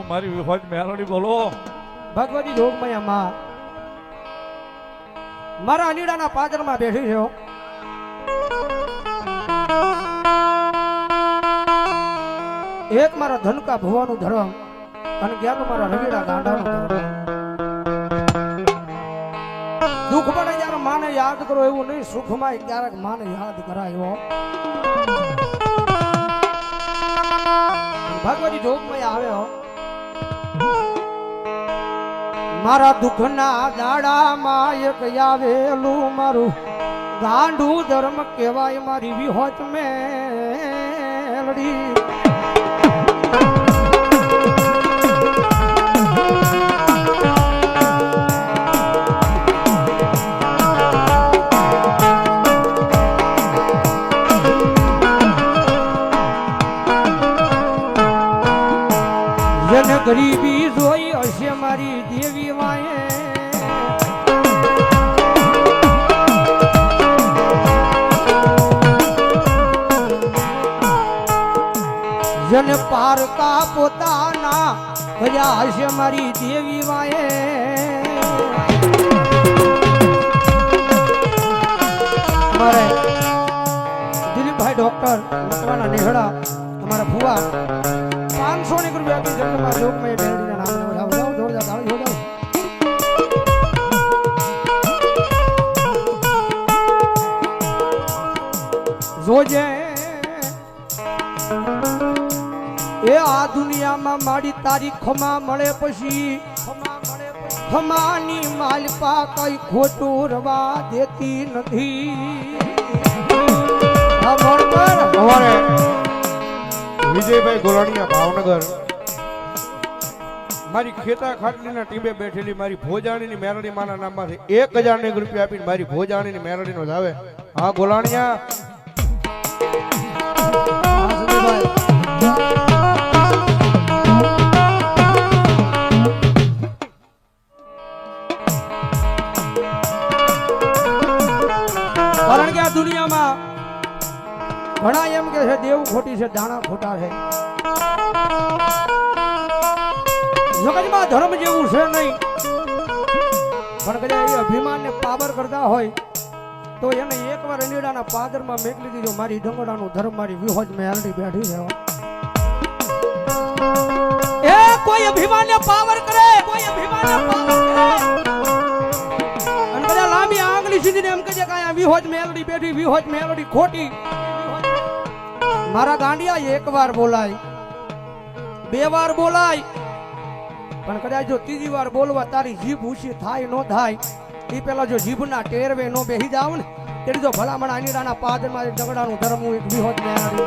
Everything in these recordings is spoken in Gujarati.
મારી વિહોજ મેલડી બોલો. ભગવતી જોગમયા માં મારા અનીડાના પાદરમાં બેઠી છે. એક મારા ધનકા ભુવાનું ધર્મ અને ક્યાંક મારા રવિડા ગાંડાનો ધર્મ. દુઃખ પડે ત્યારે માને યાદ કરો એવું નહીં, સુખમાં ક્યારેક માને યાદ કરાયો. ભગવતી જોગમયા આવ્યો. મારા દુઃખના દાડામાં એક આવેલું મારું ગાંડું ધર્મ કહેવાય મારી વિહોત મેલડી. જન ગરીબી જોઈ હશે મારી દેવી માએ, જન પારકા પોતાના કર્યા હશે મારી દેવી માએ. મારે દિલીપભાઈ ડોક્ટર મકવાના નેહડા અમારા ફુવા 500 રૂપિયા આપી જન્મમાં લોકમય બેરડીના નામને વધાવો. જોરદાર તાળી હો જાવ. જોજે એ આ દુનિયામાં મારી તારી ખમા મળે પછી ખમાની માલપા કઈ ખોટું રવા દેતી નથી. અમારે વિજયભાઈ ગોલાણીયા ભાવનગર મારી ખેતા ખાટલીના ટીમે બેઠેલી મારી ભોજાણીની મેરડી માના નામમાંથી 1000 રૂપિયા આપીને મારી ભોજાણીની મેરડીનો જ આવે. હા ગોલાણીયા કારણ કે આ દુનિયામાં ઘણા એમ કે છે દેવ ખોટી છે, દાણા ખોટા છે. જગતમાં ધર્મ જેવું છે નહીં, પણ કદાચ એ અભિમાનને પાવર કરતા હોય તો એને એકવાર અનીડાના પાદરમાં મેકલી દીધો. મારી ડંગોડાનો ધર્મ મારી વિહોજ મેલડી બેઠી છે. એ કોઈ અભિમાનને પાવર કરે, કોઈ અભિમાનને પાવર કરે અને બધા લાંબી આંગળી સીધીને એમ કહે કે આ વિહોજ મેલડી બેઠી, વિહોજ મેલડી ખોટી. મારા ગાંડિયા એક વાર બોલાય, 2 વાર બોલાય, પણ કદાચ જો 3જી વાર બોલવા તારી જીભ ઊંચી થાય નો થાય એ પેલા જો જીભના ટેરવે નો બેહી જાવ ને તેડી જો ભલામણ અનીડાના પાદરમાં ઝઘડાનું ધર્મ એક વિહોજ મેલડી.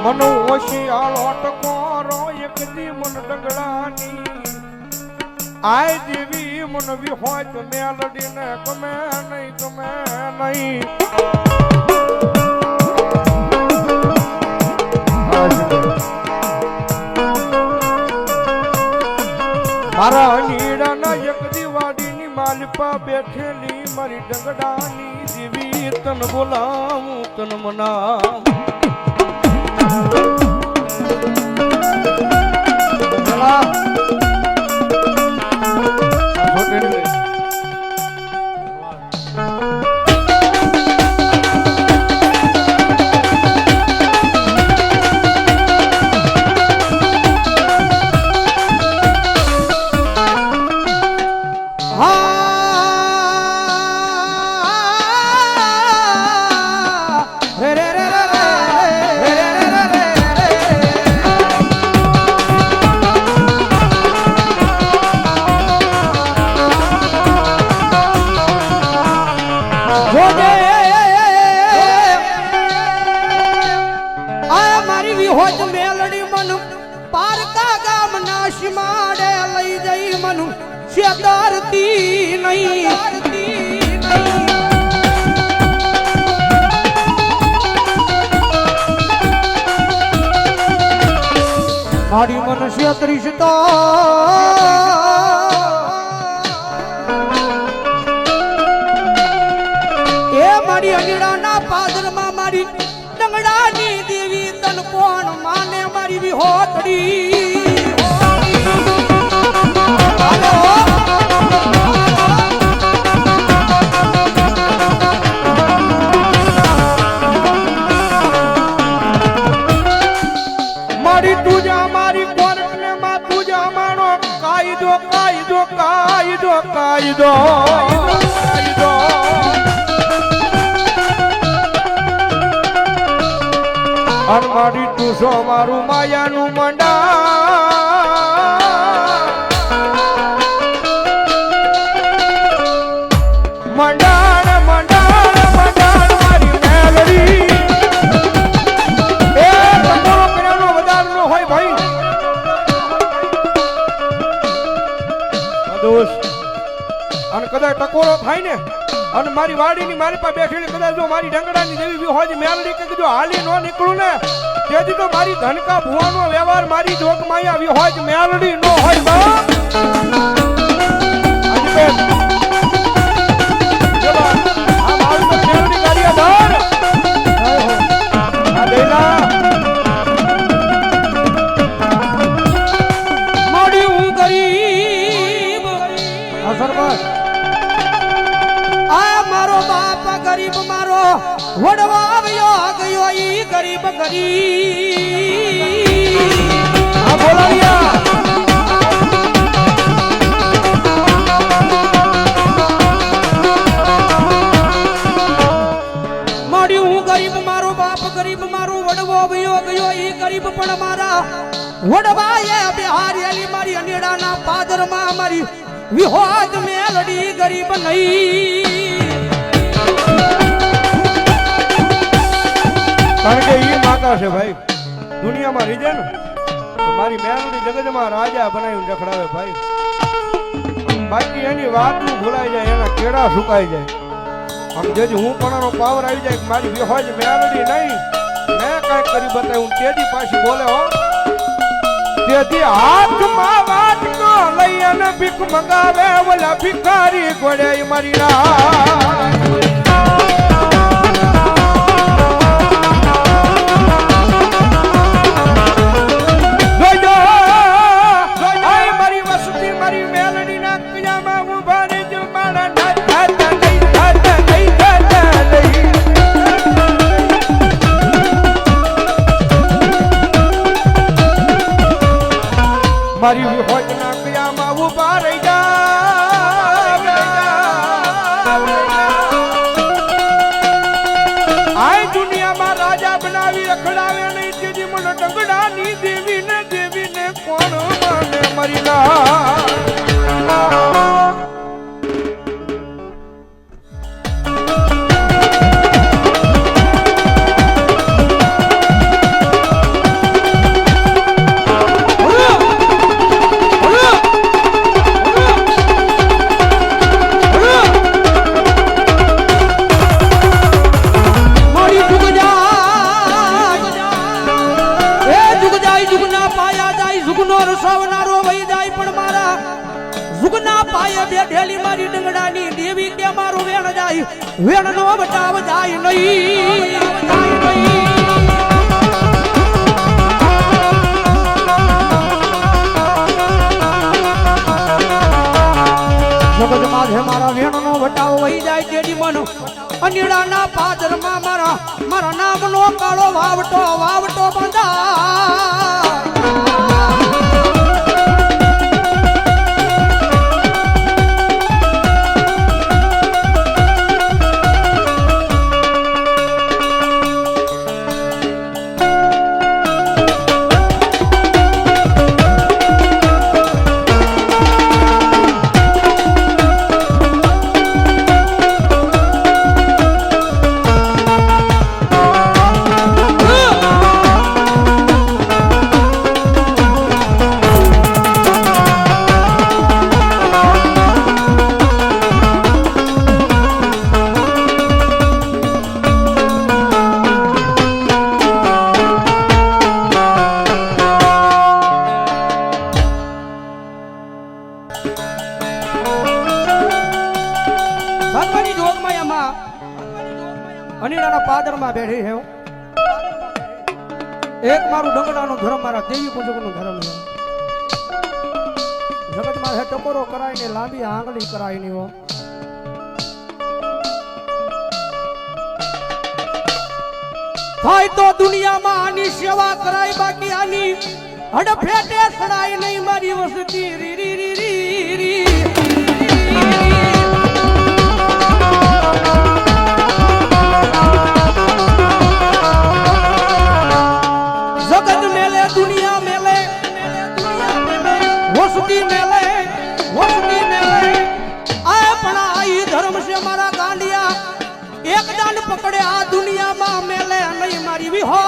મનો ઓશિયાળો ટકોરો એક દી મન ડગડાની આય દેવી મન વિહોજ મેલડીને ગમે નહીં, ગમે નહીં. મારા અનીડાના એક દિવાડીની માલપા બેઠેલી મારી ડગડાની દેવી તન બોલાવું તન મનાવું. વિહોજ મેલડી મન પારકા ગામ ના શિમાડે લઈ જઈ મન છેતરતી નહીં. મારી મનસ્ય ત્રીસતો એ મારી અગીડાના પાદરમાં મારી ડંગડાની દેવી તન કોણ માને મારી વિહોતડી મારી તુજા મારી કોર્ટને માં તુજા માનો કાયદો કાયદો કાયદો કાયદો કાયદો અન મારી તુસો મારું માયાનું મંડા મંડાણ મંડાણ મંડાણ મારી મેલડી એ ટકોરો કર્યાનો વધાર ન હોય ભાઈ દોસ્ત અને કદાચ ટકોરો થાય ને અને મારી વાડીની મારી પાસે બેઠેલી કદાચ જો મારી ડંગડાની દેવી બી હોય મેલડી કે જો હાલી ન નીકળું ને તેથી તો મારી ધનકા ભુવાનો વ્યવહાર મારી જોગ માયા આવી હોય મેલડી ન હોય બા આજબેન જબા આ મારું તો મેલડી ગાડી આધાર આ દેલા મારી હું ગરીબ અસરબસ આ મારો બાપ ગરીબ મારો વડવા આવ્યો ગયો ઈ ગરીબ ગરીબ આ બોલાવ્યા મારી હું ગરીબ મારો બાપ ગરીબ મારો વડવો આવ્યો ગયો ઈ ગરીબ પણ મારા વડવાએ બિહારેલી મારી અનેડાના પાદરમાં મારી વિહોદ મેલડી ગરીબ નહીં કારણ કે ઈ માતા છે ભાઈ દુનિયામાં રીજે ને તો મારી મેલડી જગતમાં રાજા બનાવીને રખડાવે ભાઈ બાકી એની વાતું ભૂલાઈ જાય એના કેળા સુકાઈ જાય આમ જેથી હું પણ પાવર આવી જાય કે મારી વિહોજ મેલડી નહીં મેં કાંઈક કરી બતાવ્યું તેથી પાછી બોલે હો તેથી હાથમાં વાટકો લઈ અને ભીખ મંગાવે ઓલા ભિખારી ઘોડે મારી રાત મારી વિહોજના ક્રિયામાં ઉભા રહી જા આ દુનિયામાં રાજા બનાવી અખડાવે નહીં તેજી મને ડંગડાની દેવીને કોણ માને મારી લા બેઠેલી મારી ડંગડાની દેવી કે મારું વેણ જાય વેણ નો બટાવ જાય નહીં જગત માથે મારા વેણ નો બટાવ વહી જાય તેડી મન અનીડાના પાદરમાં મારા નામનો કાળો વાવટો બંધા દાદરમાં બેઠી છે હો. એક મારું ડંગડાનો ધર્મ, મારા દેવી પૂજકનો ધર્મ છે. જગતમાં હે ટકોરો કરાય ને લાંબી આંગળી કરાય ની હો. થાય તો દુનિયામાં આની સેવા કરાય, બાકી આની હડફેટે સડાય નહીં મારી વસતી રી રી રી રી રી. જગત મેલે દુનિયા મેલે વસતી મેલે આ પણ આ ઈ ધર્મ છે મારા ગાંડિયા. એક દાન પકડે આ દુનિયામાં મેલે નહીં મારી વિહો.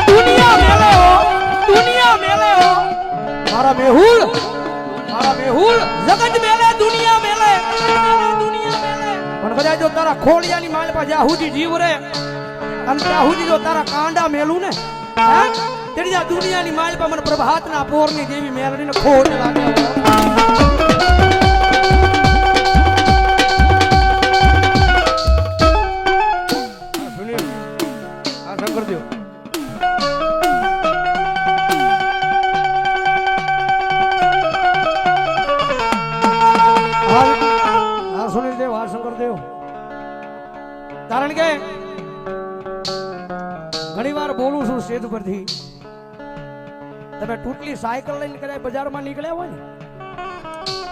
દુનિયા મેલે હો મારા મેહુલ જગત મેલે દુનિયા મેલે પણ કદાચ જો તારા ખોળિયાની માલ પા જ્યાં સુધી જીવ રે અને ત્યાં સુધી જો તારા કાંડા મેલું ને તેની જ્યાં દુનિયાની માલ પા મને પ્રભાતના પોરની જેવી મેલડીને ખોટ લાગે. શંકરદેવ સુનિલદેવ, હા શંકરદેવ. કારણ કે ઘણી વાર બોલું છું સ્ટેજ પરથી, તમે તૂટલી સાયકલ લઈને કદાચ બજારમાં નીકળ્યા હોય ને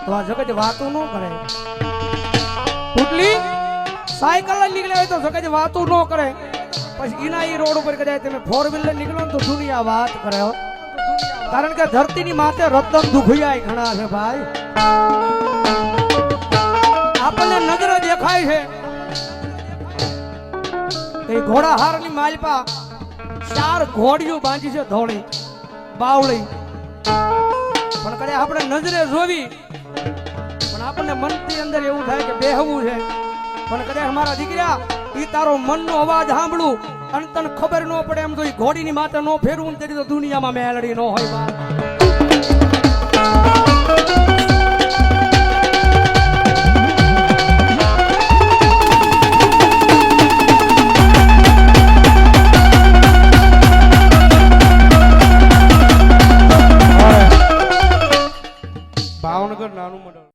તો આ જગત વાતો ન કરે. તૂટલી સાયકલ લઈને નીકળ્યા હોય તો જગત વાતો ન કરે. પછી એના ઈ રોડ ઉપર કદાચ તમે 4 વ્હીલર નીકળો ને તો દુનિયા વાત કરે. કારણ કે ધરતીની માથે રતન દુખિયાય ઘણા છે ભાઈ. આપણને નજરે દેખાય છે એ ઘોડા હારની માલપા 4 ઘોડીઓ બાંધી છે ધોળી બાવળી. પણ કદાચ આપણે નજરે જોવી પણ આપણને મનની અંદર એવું થાય કે બેહવું છે. પણ કદાચ મારા દીકરા ઈ તારો મનનો અવાજ સાંભળું અને તને ખબર ન પડે એમ તો ઈ ઘોડીની માથે ન ફેરવું તેની તો દુનિયામાં મેલડી ન હોય.